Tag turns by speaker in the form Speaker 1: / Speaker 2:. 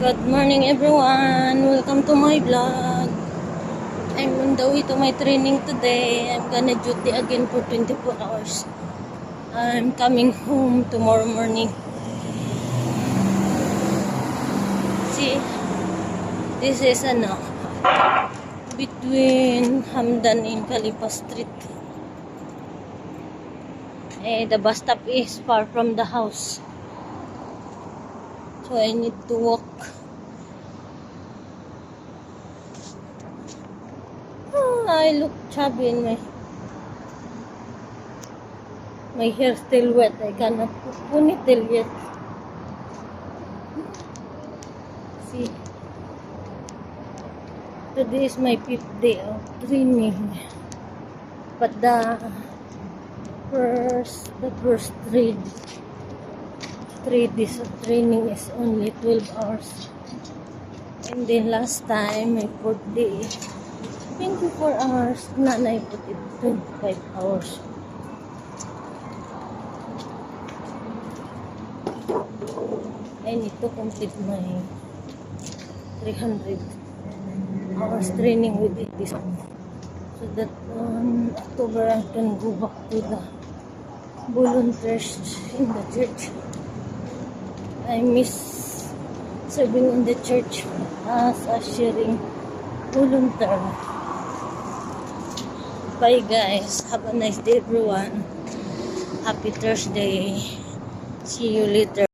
Speaker 1: Good morning everyone! Welcome to my vlog. I'm on the way to my training today. I'm gonna duty again for 24 hours. I'm coming home tomorrow morning. See, this is between Hamdan and Khalifa Street. The bus stop is far from the house. So I need to walk. I look chubby in my hair still wet. I cannot put ponytail yet. See, today is my 5th day of training, but the first 3 days of training is only 12 hours, and then last time my 4th day 24 hours. Nanay put it 25 hours. I need to complete my 300 hours training with this one, so that on October I can go back to the volunteers in the church. I miss serving in the church as a sharing volunteer. Bye guys. Have a nice day everyone. Happy Thursday. See you later.